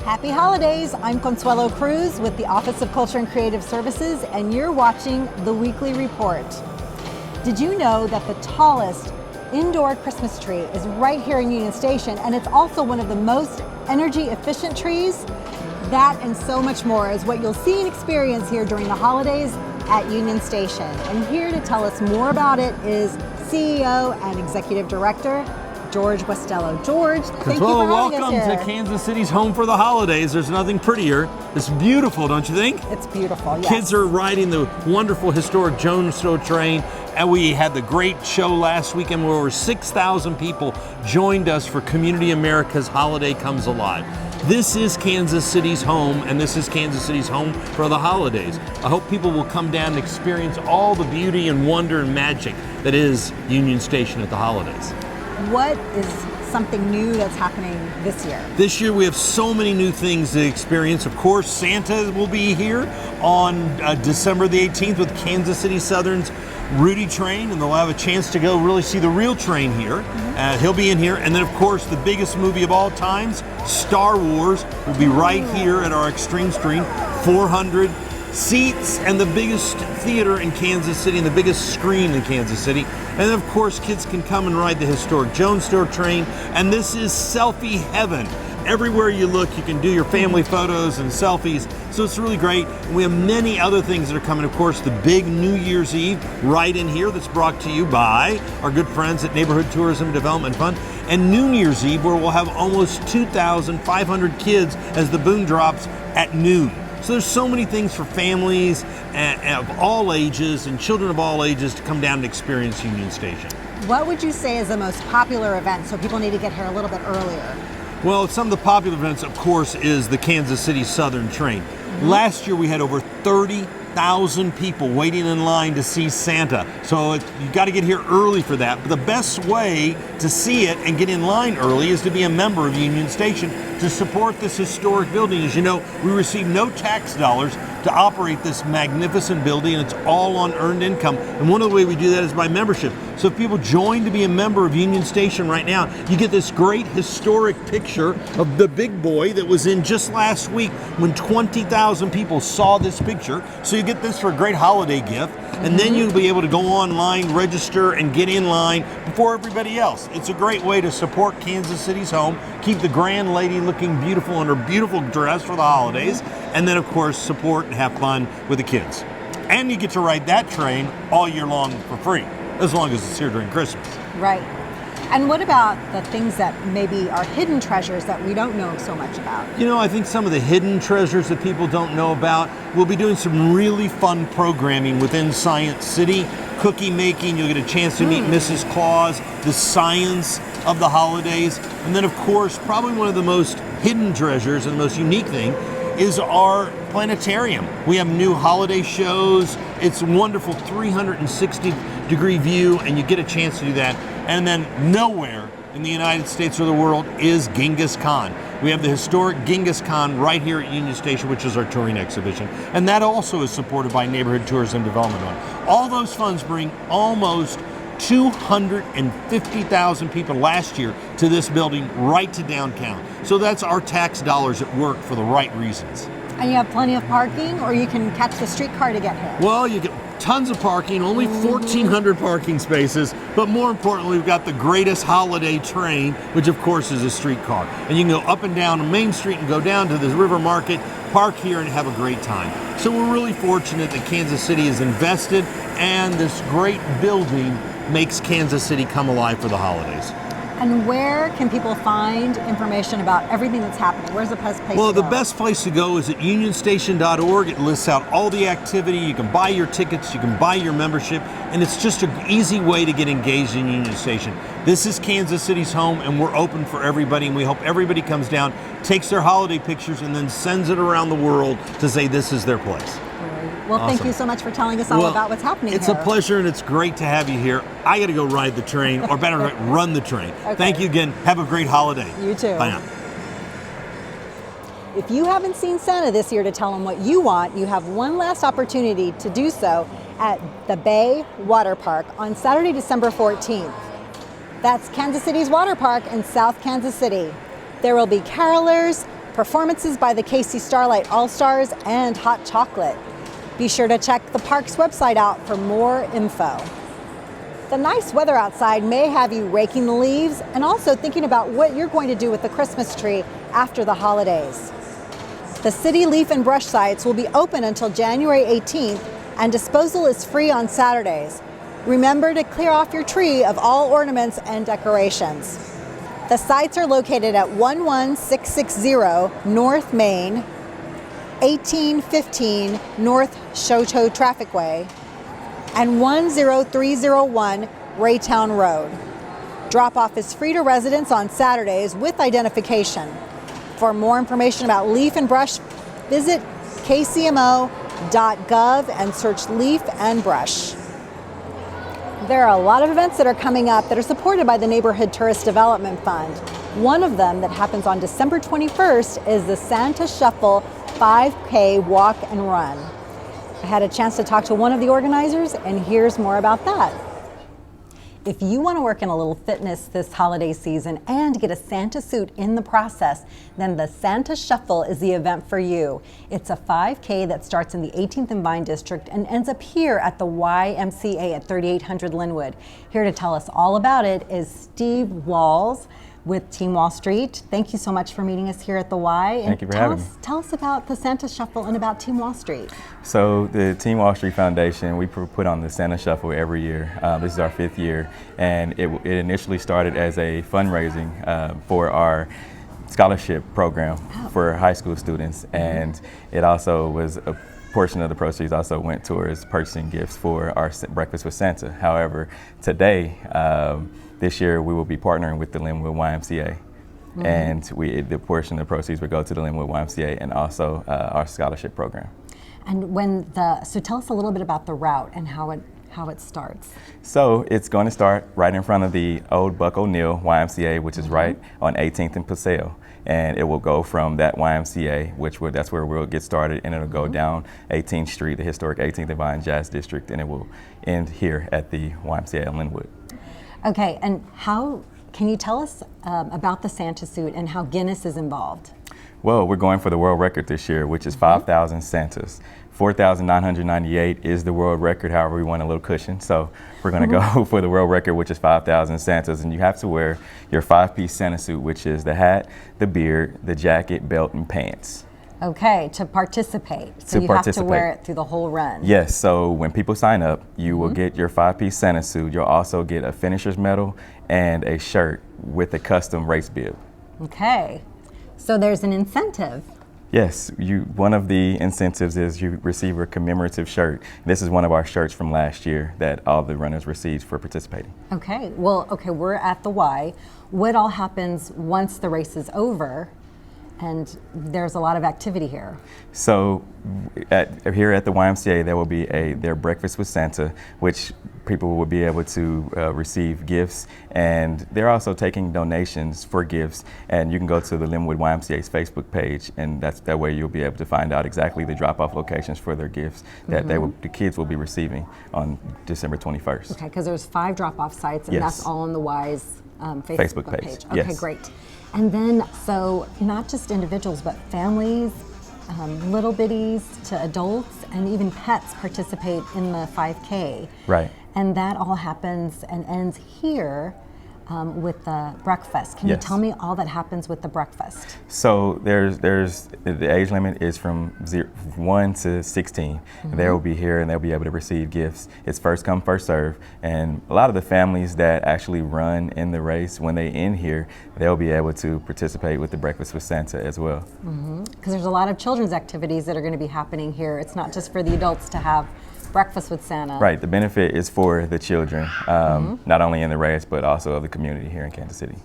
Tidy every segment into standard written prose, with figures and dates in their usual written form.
Happy holidays! I'm Consuelo Cruz with the Office of Culture and Creative Services, and you're watching The Weekly Report. Did you know that the tallest indoor Christmas tree is right here in Union Station, and it's also one of the most energy efficient trees? That and so much more is what you'll see and experience here during the holidays at Union Station. And here to tell us more about it is CEO and Executive Director George Westello. George, thank you for having us here. Welcome to Kansas City's home for the holidays. There's nothing prettier. It's beautiful, don't you think? It's beautiful, yes. Kids are riding the wonderful historic Jonestown train, and we had the great show last weekend where over 6,000 people joined us for Community America's Holiday Comes Alive. This is Kansas City's home, and this is Kansas City's home for the holidays. I hope people will come down and experience all the beauty and wonder and magic that is Union Station at the holidays. What is something new that's happening this year? This year we have so many new things to experience. Of course, Santa will be here on December the 18th with Kansas City Southern's Rudy Train, and they'll have a chance to go really see the real train here. He'll be in here. And then, of course, the biggest movie of all times, Star Wars, will be right here at our Extreme Screen. 400 seats and the biggest theater in Kansas City and the biggest screen in Kansas City. And of course, kids can come and ride the historic Jonestown train. And this is selfie heaven. Everywhere you look, you can do your family photos and selfies. So it's really great. And we have many other things that are coming. Of course, the big New Year's Eve right in here that's brought to you by our good friends at Neighborhood Tourism Development Fund. And New Year's Eve, where we'll have almost 2,500 kids as the boom drops at noon. So there's so many things for families of all ages and children of all ages to come down and experience Union Station. What would you say is the most popular event, so people need to get here a little bit earlier? Well, some of the popular events, of course, is the Kansas City Southern train. Last year we had over 30,000 people waiting in line to see Santa. So you got to get here early for that. But the best way to see it and get in line early is to be a member of Union Station to support this historic building. As you know, we receive no tax dollars to operate this magnificent building, and it's all on earned income. And one of the ways we do that is by membership. So if people join to be a member of Union Station right now, you get this great historic picture of the big boy that was in just last week when 20,000 people saw this picture. So you get this for a great holiday gift, and then you'll be able to go online, register, and get in line before everybody else. It's a great way to support Kansas City's home, keep the grand lady looking beautiful in her beautiful dress for the holidays, and then of course support and have fun with the kids. And you get to ride that train all year long for free, as long as it's here during Christmas. Right. And what about the things that maybe are hidden treasures that we don't know so much about? You know, I think some of the hidden treasures that people don't know about, we'll be doing some really fun programming within Science City. Cookie making, you'll get a chance to meet Mrs. Claus, the science of the holidays. And then of course, probably one of the most hidden treasures and the most unique thing is our planetarium. We have new holiday shows. It's a wonderful 360-degree view, and you get a chance to do that. And then nowhere in the United States or the world is Genghis Khan. We have the historic Genghis Khan right here at Union Station, which is our touring exhibition. And that also is supported by Neighborhood Tourism Development Fund. All those funds bring almost 250,000 people last year to this building right to downtown. So that's our tax dollars at work for the right reasons. And you have plenty of parking, or you can catch the streetcar to get here? Well, you get tons of parking, only 1,400 parking spaces, but more importantly, we've got the greatest holiday train, which of course is a streetcar. And you can go up and down Main Street and go down to the River Market, park here and have a great time. So we're really fortunate that Kansas City is invested, and this great building makes Kansas City come alive for the holidays. And where can people find information about everything that's happening? Where's the best place to go? Well, the best place to go is at unionstation.org. It lists out all the activity. You can buy your tickets, you can buy your membership, and it's just an easy way to get engaged in Union Station. This is Kansas City's home, and we're open for everybody, and we hope everybody comes down, takes their holiday pictures, and then sends it around the world to say this is their place. Well, Thank you so much for telling us all about what's happening here. It's a pleasure, and it's great to have you here. I got to go ride the train, or better, run the train. Okay. Thank you again. Have a great holiday. You too. Bye now. If you haven't seen Santa this year to tell him what you want, you have one last opportunity to do so at the Bay Water Park on Saturday, December 14th. That's Kansas City's water park in South Kansas City. There will be carolers, performances by the KC Starlight All-Stars, and hot chocolate. Be sure to check the park's website out for more info. The nice weather outside may have you raking the leaves and also thinking about what you're going to do with the Christmas tree after the holidays. The city leaf and brush sites will be open until January 18th, and disposal is free on Saturdays. Remember to clear off your tree of all ornaments and decorations. The sites are located at 11660 North Main, 1815 North Shoto Traffic Way, and 10301 Raytown Road. Drop-off is free to residents on Saturdays with identification. For more information about leaf and brush, visit kcmo.gov and search leaf and brush. There are a lot of events that are coming up that are supported by the Neighborhood Tourist Development Fund. One of them that happens on December 21st is the Santa Shuffle 5K Walk and Run. I had a chance to talk to one of the organizers, and here's more about that. If you want to work in a little fitness this holiday season and get a Santa suit in the process, then the Santa Shuffle is the event for you. It's a 5K that starts in the 18th and Vine District and ends up here at the YMCA at 3800 Linwood. Here to tell us all about it is Steve Walls with Team Wall Street. Thank you so much for meeting us here at the Y. Thank you for having me. Tell us about the Santa Shuffle and about Team Wall Street. So the Team Wall Street Foundation, we put on the Santa Shuffle every year. This is our 5th year, and it initially started as a fundraising for our scholarship program for high school students, and it also was a portion of the proceeds also went towards purchasing gifts for our Breakfast with Santa. However, today, this year we will be partnering with the Linwood YMCA, and the portion of the proceeds will go to the Linwood YMCA and also our scholarship program. And so tell us a little bit about the route and how it starts. So it's going to start right in front of the old Buck O'Neill YMCA, which is right on 18th and Paseo. And it will go from that YMCA, that's where we'll get started, and it'll go down 18th Street, the historic 18th and Vine Jazz District, and it will end here at the YMCA in Linwood. Okay, and can you tell us about the Santa suit and how Guinness is involved? Well, we're going for the world record this year, which is 5,000 Santas. 4,998 is the world record, however we want a little cushion. So we're going to go for the world record, which is 5,000 Santas. And you have to wear your 5-piece Santa suit, which is the hat, the beard, the jacket, belt, and pants. Okay, to participate. So you have to wear it through the whole run. Yes, so when people sign up, you will get your 5-piece Santa suit. You'll also get a finisher's medal and a shirt with a custom race bib. Okay, so there's an incentive. Yes, one of the incentives is you receive a commemorative shirt. This is one of our shirts from last year that all the runners received for participating. Okay, we're at the Y. What all happens once the race is over? And there's a lot of activity here. So here at the YMCA, there will be their Breakfast with Santa, which people will be able to receive gifts, and they're also taking donations for gifts. And you can go to the Linwood YMCA's Facebook page, and that way you'll be able to find out exactly the drop-off locations for their gifts that the kids will be receiving on December 21st. Okay, because there's 5 drop-off sites, and that's all on the Y's Facebook page. Okay, yes. Great. And then, so not just individuals, but families, little bitties to adults, and even pets participate in the 5K. Right. And that all happens and ends here with the breakfast. Can you tell me all that happens with the breakfast? So there's the age limit is from 1 to 16. And they will be here and they'll be able to receive gifts. It's first come, first serve. And a lot of the families that actually run in the race, when they end here, they'll be able to participate with the Breakfast with Santa as well. Because there's a lot of children's activities that are going to be happening here. It's not just for the adults to have Breakfast with Santa. Right, the benefit is for the children, not only in the race, but also of the community here in Kansas City.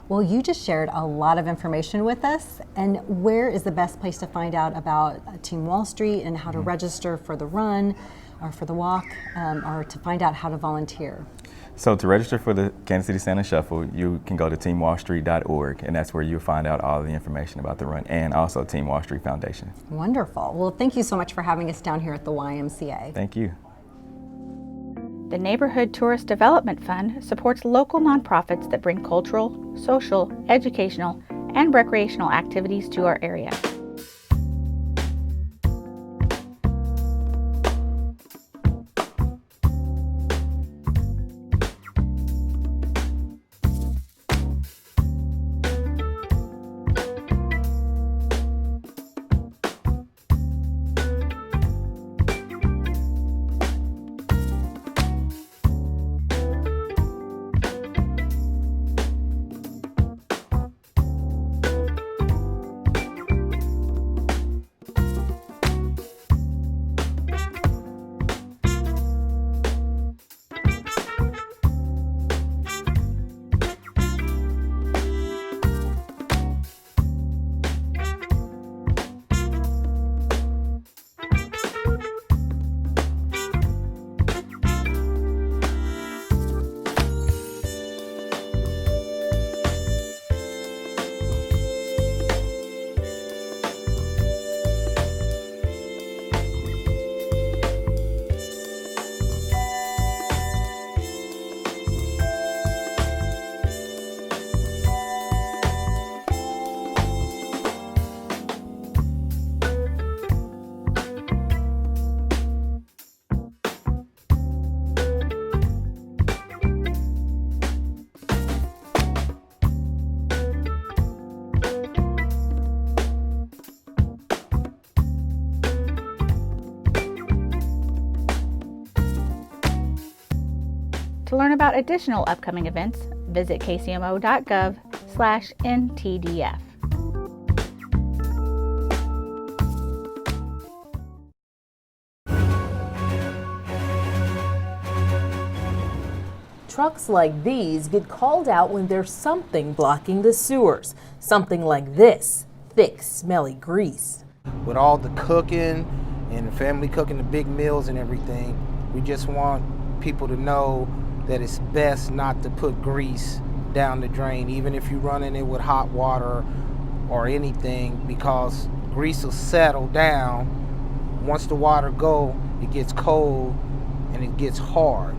Well, you just shared a lot of information with us, and where is the best place to find out about Team Wall Street and how to register for the run or for the walk, or to find out how to volunteer? So to register for the Kansas City Santa Shuffle, you can go to teamwallstreet.org, and that's where you'll find out all the information about the run, and also Team Wall Street Foundation. Wonderful. Well, thank you so much for having us down here at the YMCA. Thank you. The Neighborhood Tourist Development Fund supports local nonprofits that bring cultural, social, educational, and recreational activities to our area. To learn about additional upcoming events, visit kcmo.gov/ntdf. Trucks like these get called out when there's something blocking the sewers. Something like this, thick, smelly grease. With all the cooking and the family cooking the big meals and everything, we just want people to know that it's best not to put grease down the drain, even if you're running it with hot water or anything, because grease will settle down. Once the water goes, it gets cold and it gets hard.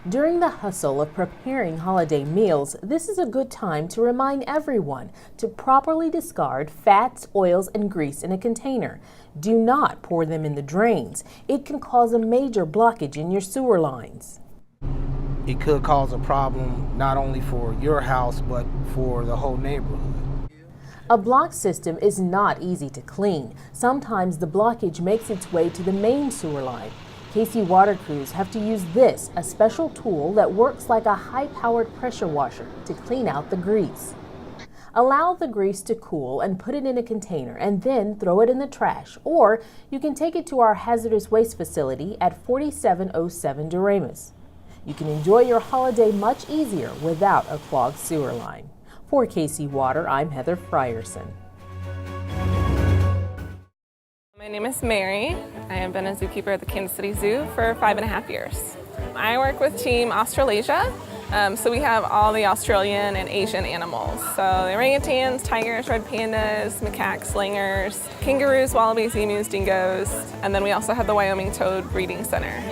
During the hustle of preparing holiday meals, this is a good time to remind everyone to properly discard fats, oils, and grease in a container. Do not pour them in the drains. It can cause a major blockage in your sewer lines. It could cause a problem not only for your house, but for the whole neighborhood. A block system is not easy to clean. Sometimes the blockage makes its way to the main sewer line. KC water crews have to use this, a special tool that works like a high-powered pressure washer to clean out the grease. Allow the grease to cool and put it in a container and then throw it in the trash, or you can take it to our hazardous waste facility at 4707 Doremus. You can enjoy your holiday much easier without a clogged sewer line. For KC Water, I'm Heather Frierson. My name is Mary. I have been a zookeeper at the Kansas City Zoo for 5.5 years. I work with Team Australasia, so we have all the Australian and Asian animals. So the orangutans, tigers, red pandas, macaques, slingers, kangaroos, wallabies, emus, dingoes, and then we also have the Wyoming Toad Breeding Center.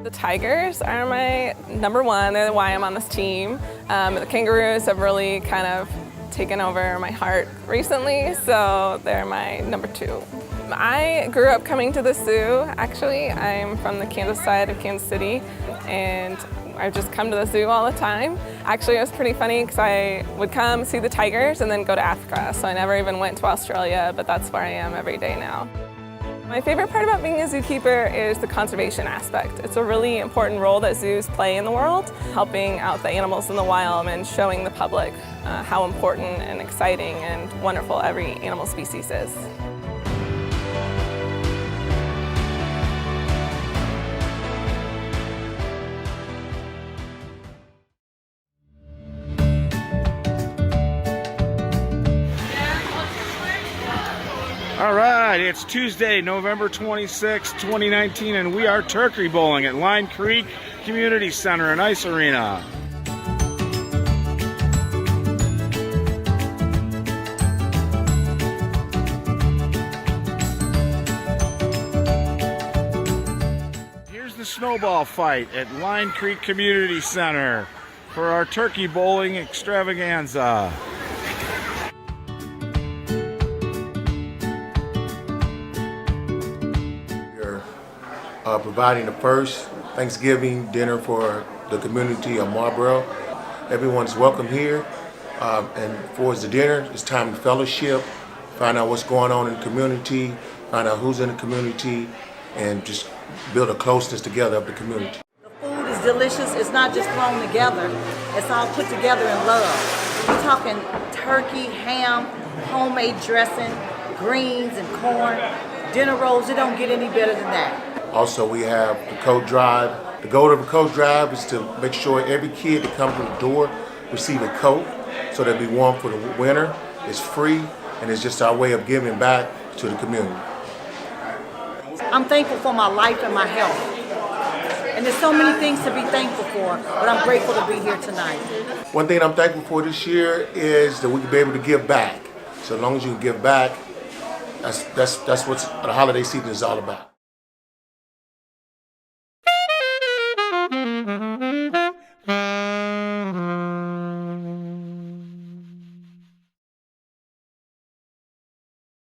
The tigers are my number one. They're why I'm on this team. The kangaroos have really kind of taken over my heart recently, so they're my number two. I grew up coming to the zoo. Actually, I'm from the Kansas side of Kansas City, and I've just come to the zoo all the time. Actually, it was pretty funny because I would come see the tigers and then go to Africa, so I never even went to Australia, but that's where I am every day now. My favorite part about being a zookeeper is the conservation aspect. It's a really important role that zoos play in the world, helping out the animals in the wild and showing the public how important and exciting and wonderful every animal species is. All right, it's Tuesday, November 26, 2019, and we are turkey bowling at Line Creek Community Center and Ice Arena. Here's the snowball fight at Line Creek Community Center for our turkey bowling extravaganza. providing the first Thanksgiving dinner for the community of Marlboro. Everyone's welcome here. And for the dinner, it's time to fellowship, find out what's going on in the community, find out who's in the community, and just build a closeness together of the community. The food is delicious. It's not just thrown together. It's all put together in love. We're talking turkey, ham, homemade dressing, greens and corn, dinner rolls. It don't get any better than that. Also, we have the coat drive. The goal of the coat drive is to make sure every kid that comes to the door receive a coat so they'll be warm for the winter. It's free, and it's just our way of giving back to the community. I'm thankful for my life and my health. And there's so many things to be thankful for, but I'm grateful to be here tonight. One thing I'm thankful for this year is that we can be able to give back. So as long as you can give back, that's what the holiday season is all about.